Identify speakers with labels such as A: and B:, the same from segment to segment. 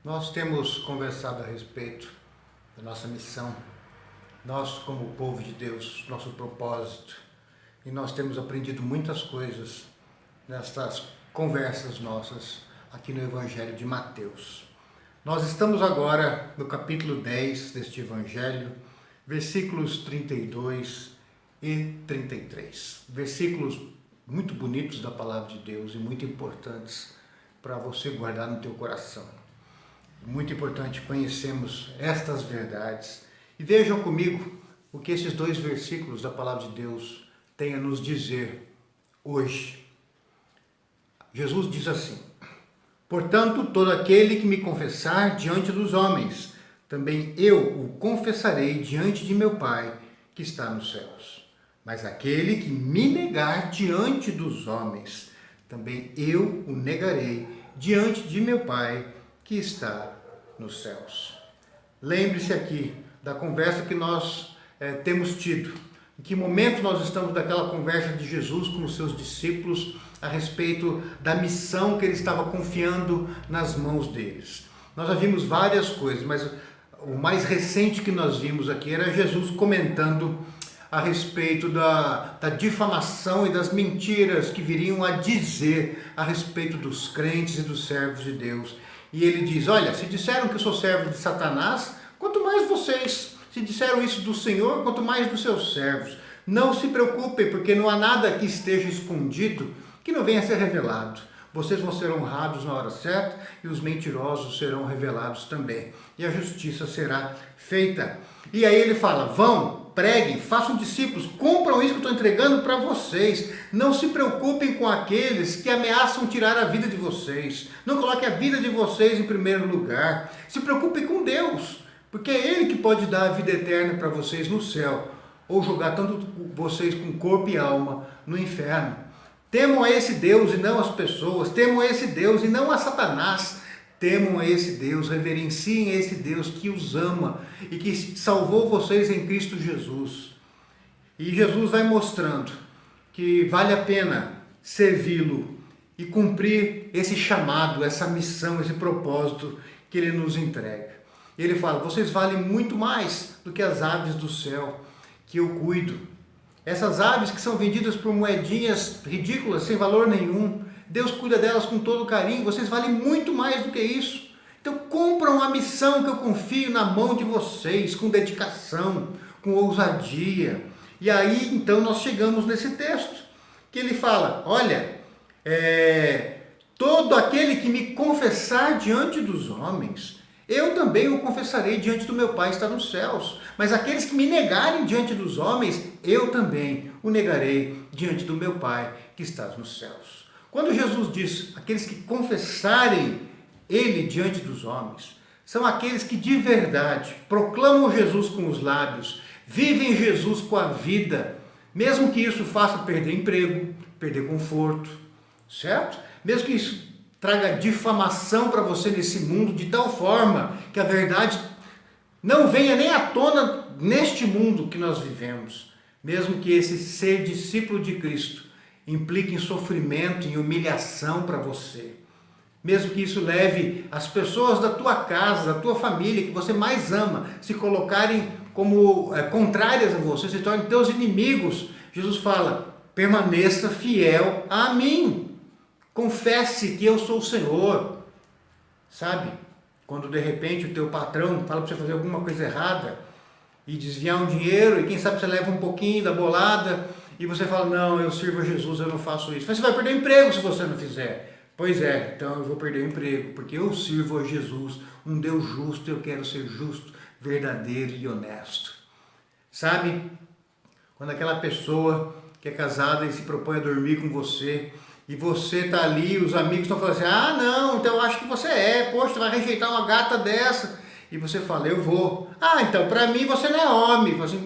A: Nós temos conversado a respeito da nossa missão, nós como povo de Deus, nosso propósito, e nós temos aprendido muitas coisas nestas conversas nossas aqui no Evangelho de Mateus. Nós estamos agora no capítulo 10 deste Evangelho, versículos 32 e 33. Versículos muito bonitos da Palavra de Deus e muito importantes para você guardar no teu coração. Muito importante conhecermos estas verdades. E vejam comigo o que esses dois versículos da Palavra de Deus têm a nos dizer hoje. Jesus diz assim: portanto, todo aquele que me confessar diante dos homens, também eu o confessarei diante de meu Pai que está nos céus. Mas aquele que me negar diante dos homens, também eu o negarei diante de meu Pai que está nos céus. Lembre-se aqui da conversa que nós temos tido. Em que momento nós estamos daquela conversa de Jesus com os seus discípulos a respeito da missão que ele estava confiando nas mãos deles. Nós já vimos várias coisas, mas o mais recente que nós vimos aqui era Jesus comentando a respeito da difamação e das mentiras que viriam a dizer a respeito dos crentes e dos servos de Deus. E ele diz: olha, se disseram que eu sou servo de Satanás, quanto mais vocês. Se disseram isso do Senhor, quanto mais dos seus servos. Não se preocupem, porque não há nada que esteja escondido que não venha a ser revelado. Vocês vão ser honrados na hora certa e os mentirosos serão revelados também. E a justiça será feita. E aí ele fala: vão, preguem, façam discípulos, cumpram isso que eu estou entregando para vocês. Não se preocupem com aqueles que ameaçam tirar a vida de vocês. Não coloquem a vida de vocês em primeiro lugar. Se preocupem com Deus, porque é Ele que pode dar a vida eterna para vocês no céu, ou jogar tanto vocês com corpo e alma no inferno. Temam a esse Deus e não as pessoas. Temam a esse Deus e não a Satanás. Temam a esse Deus, reverenciem a esse Deus que os ama e que salvou vocês em Cristo Jesus. E Jesus vai mostrando que vale a pena servi-lo e cumprir esse chamado, essa missão, esse propósito que ele nos entrega. E ele fala: vocês valem muito mais do que as aves do céu que eu cuido. Essas aves que são vendidas por moedinhas ridículas, sem valor nenhum, Deus cuida delas com todo carinho. Vocês valem muito mais do que isso. Então cumpram a missão que eu confio na mão de vocês, com dedicação, com ousadia. E aí então nós chegamos nesse texto, que ele fala: olha, todo aquele que me confessar diante dos homens, eu também o confessarei diante do meu Pai que está nos céus. Mas aqueles que me negarem diante dos homens, eu também o negarei diante do meu Pai que está nos céus. Quando Jesus diz aqueles que confessarem Ele diante dos homens, são aqueles que de verdade proclamam Jesus com os lábios, vivem Jesus com a vida, mesmo que isso faça perder emprego, perder conforto, certo? Mesmo que isso traga difamação para você nesse mundo, de tal forma que a verdade não venha nem à tona neste mundo que nós vivemos. Mesmo que esse ser discípulo de Cristo implique em sofrimento, em humilhação para você. Mesmo que isso leve as pessoas da tua casa, da tua família, que você mais ama, se colocarem como contrárias a você, se tornem teus inimigos. Jesus fala: permaneça fiel a mim. Confesse que eu sou o Senhor. Sabe? Quando de repente o teu patrão fala para você fazer alguma coisa errada e desviar um dinheiro, e quem sabe você leva um pouquinho da bolada e você fala: não, eu sirvo a Jesus, eu não faço isso. Mas você vai perder o emprego se você não fizer. Pois é, então eu vou perder o emprego, porque eu sirvo a Jesus, um Deus justo, eu quero ser justo, verdadeiro e honesto. Sabe? Quando aquela pessoa que é casada e se propõe a dormir com você, e você está ali, os amigos estão falando assim: ah, não, então eu acho que você poxa, você vai rejeitar uma gata dessa. E você fala: eu vou. Ah, então para mim você não é homem. Você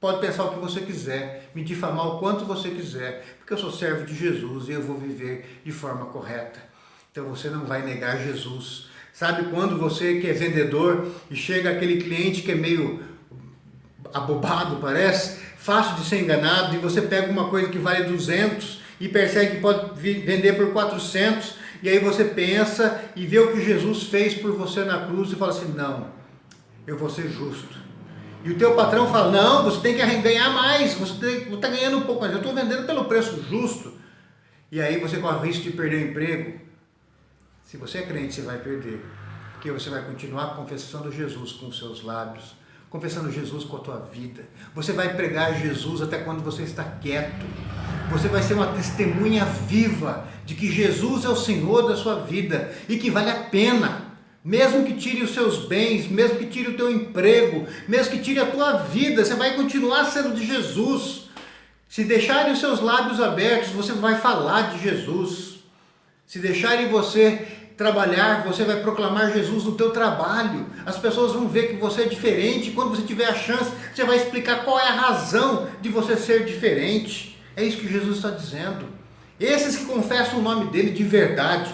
A: pode pensar o que você quiser, me difamar o quanto você quiser, porque eu sou servo de Jesus e eu vou viver de forma correta. Então você não vai negar Jesus. Sabe quando você que é vendedor e chega aquele cliente que é meio abobado, parece, fácil de ser enganado, e você pega uma coisa que vale 200 e percebe que pode vender por 400, e aí você pensa e vê o que Jesus fez por você na cruz e fala assim, não, eu vou ser justo. E o teu patrão fala, não, você tem que ganhar mais, você está ganhando um pouco mais, eu estou vendendo pelo preço justo. E aí você corre o risco de perder o emprego. Se você é crente, você vai perder, porque você vai continuar confessando Jesus com os seus lábios, confessando Jesus com a tua vida. Você vai pregar Jesus até quando você está quieto. Você vai ser uma testemunha viva de que Jesus é o Senhor da sua vida e que vale a pena, mesmo que tire os seus bens, mesmo que tire o teu emprego, mesmo que tire a tua vida, você vai continuar sendo de Jesus. Se deixarem os seus lábios abertos, você vai falar de Jesus. Se deixarem você trabalhar, você vai proclamar Jesus no teu trabalho. As pessoas vão ver que você é diferente. Quando você tiver a chance, você vai explicar qual é a razão de você ser diferente. É isso que Jesus está dizendo. Esses que confessam o nome dele de verdade,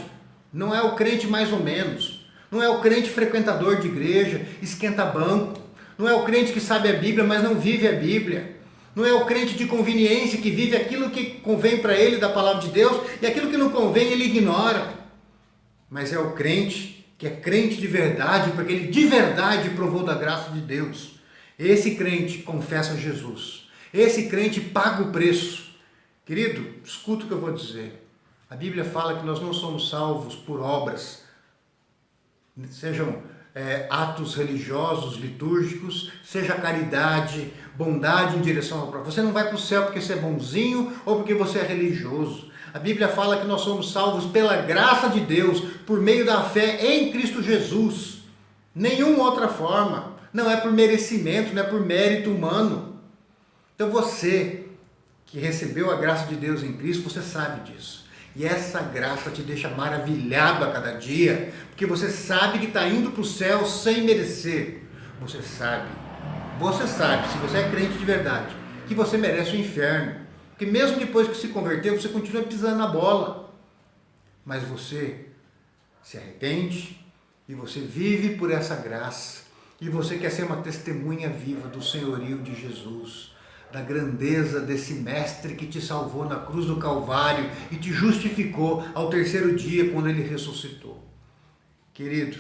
A: não é o crente mais ou menos, não é o crente frequentador de igreja, esquenta banco, não é o crente que sabe a Bíblia, mas não vive a Bíblia, não é o crente de conveniência que vive aquilo que convém para ele da palavra de Deus e aquilo que não convém ele ignora, mas é o crente que é crente de verdade, porque ele de verdade provou da graça de Deus. Esse crente confessa Jesus, esse crente paga o preço. Querido, escuta o que eu vou dizer. A Bíblia fala que nós não somos salvos por obras, sejam atos religiosos, litúrgicos, seja caridade, bondade em direção ao próximo. Você não vai para o céu porque você é bonzinho ou porque você é religioso. A Bíblia fala que nós somos salvos pela graça de Deus, por meio da fé em Cristo Jesus. Nenhuma outra forma. Não é por merecimento, não é por mérito humano. Então você que recebeu a graça de Deus em Cristo, você sabe disso. E essa graça te deixa maravilhado a cada dia, porque você sabe que está indo para o céu sem merecer. Você sabe, se você é crente de verdade, que você merece o inferno. Porque mesmo depois que se converteu, você continua pisando na bola. Mas você se arrepende e você vive por essa graça. E você quer ser uma testemunha viva do senhorio de Jesus, da grandeza desse mestre que te salvou na cruz do Calvário e te justificou ao terceiro dia quando ele ressuscitou. Querido,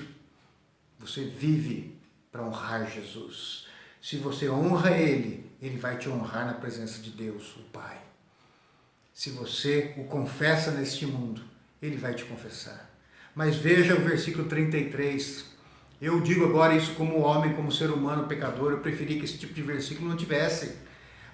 A: você vive para honrar Jesus. Se você honra ele, ele vai te honrar na presença de Deus, o Pai. Se você o confessa neste mundo, ele vai te confessar. Mas veja o versículo 33. Eu digo agora isso como homem, como ser humano, pecador. Eu preferi que esse tipo de versículo não tivesse.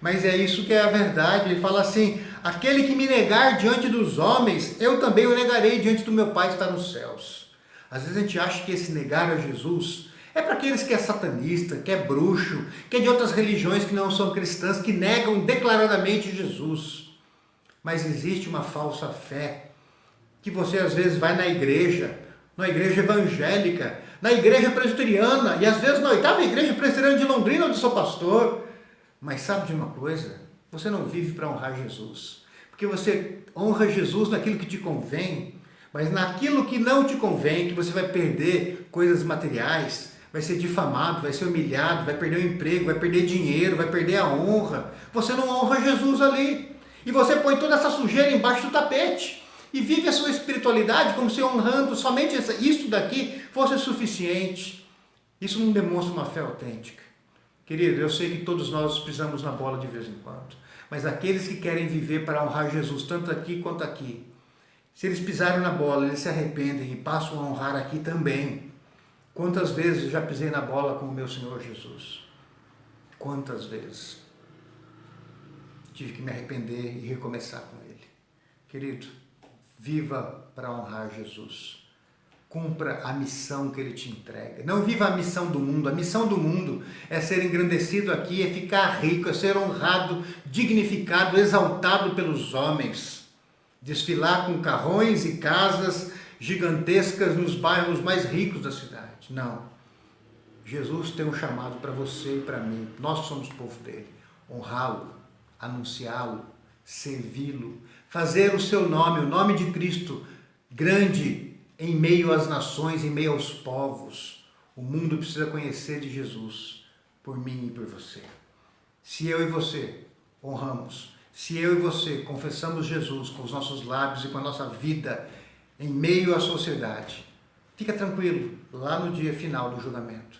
A: Mas é isso que é a verdade. Ele fala assim, aquele que me negar diante dos homens, eu também o negarei diante do meu Pai que está nos céus. Às vezes a gente acha que esse negar a Jesus é para aqueles que é satanista, que é bruxo, que é de outras religiões que não são cristãs, que negam declaradamente Jesus. Mas existe uma falsa fé, que você às vezes vai na igreja evangélica, na igreja presbiteriana, e às vezes na 8ª igreja presbiteriana de Londrina, onde sou pastor. Mas sabe de uma coisa? Você não vive para honrar Jesus, porque você honra Jesus naquilo que te convém, mas naquilo que não te convém, que você vai perder coisas materiais, vai ser difamado, vai ser humilhado, vai perder o emprego, vai perder dinheiro, vai perder a honra. Você não honra Jesus ali. E você põe toda essa sujeira embaixo do tapete e vive a sua espiritualidade como se honrando somente isso daqui fosse suficiente. Isso não demonstra uma fé autêntica. Querido, eu sei que todos nós pisamos na bola de vez em quando, mas aqueles que querem viver para honrar Jesus, tanto aqui quanto aqui, se eles pisarem na bola, eles se arrependem e passam a honrar aqui também. Quantas vezes eu já pisei na bola com o meu Senhor Jesus? Quantas vezes? Tive que me arrepender e recomeçar com ele. Querido, viva para honrar Jesus. Cumpra a missão que ele te entrega. Não viva a missão do mundo. A missão do mundo é ser engrandecido aqui, é ficar rico, é ser honrado, dignificado, exaltado pelos homens. Desfilar com carrões e casas gigantescas nos bairros mais ricos da cidade. Não. Jesus tem um chamado para você e para mim. Nós somos o povo dele. Honrá-lo, anunciá-lo, servi-lo, fazer o seu nome, o nome de Cristo, grande em meio às nações, em meio aos povos. O mundo precisa conhecer de Jesus, por mim e por você. Se eu e você honramos, Se eu e você confessamos Jesus com os nossos lábios e com a nossa vida em meio à sociedade, fica tranquilo, lá no dia final do julgamento,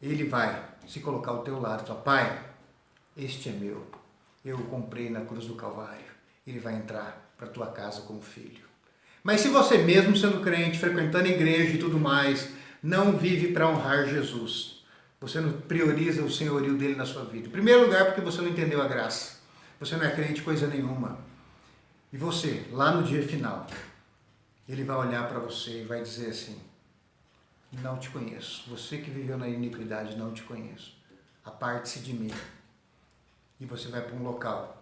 A: Ele vai se colocar ao teu lado e falar: Pai, este é meu, eu o comprei na cruz do Calvário. Ele vai entrar para a tua casa como filho. Mas se você mesmo sendo crente, frequentando a igreja e tudo mais, não vive para honrar Jesus, você não prioriza o senhorio dele na sua vida. Em primeiro lugar, porque você não entendeu a graça. Você não é crente coisa nenhuma. E você, lá no dia final, Ele vai olhar para você e vai dizer assim: não te conheço. Você que viveu na iniquidade, não te conheço. Aparte-se de mim. E você vai para um local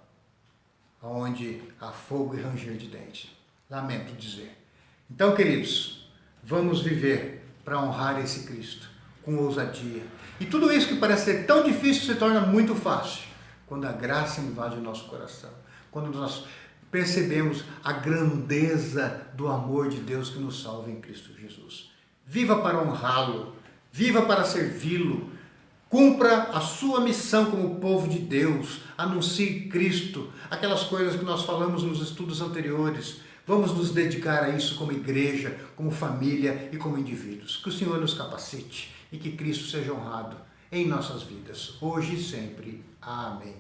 A: onde há fogo e ranger de dente. Lamento dizer. Então, queridos, vamos viver para honrar esse Cristo com ousadia. E tudo isso que parece ser tão difícil se torna muito fácil quando a graça invade o nosso coração. Quando nós percebemos a grandeza do amor de Deus que nos salva em Cristo Jesus. Viva para honrá-lo, viva para servi-lo, cumpra a sua missão como povo de Deus, anuncie Cristo, aquelas coisas que nós falamos nos estudos anteriores. Vamos nos dedicar a isso como igreja, como família e como indivíduos. Que o Senhor nos capacite e que Cristo seja honrado em nossas vidas, hoje e sempre. Amém.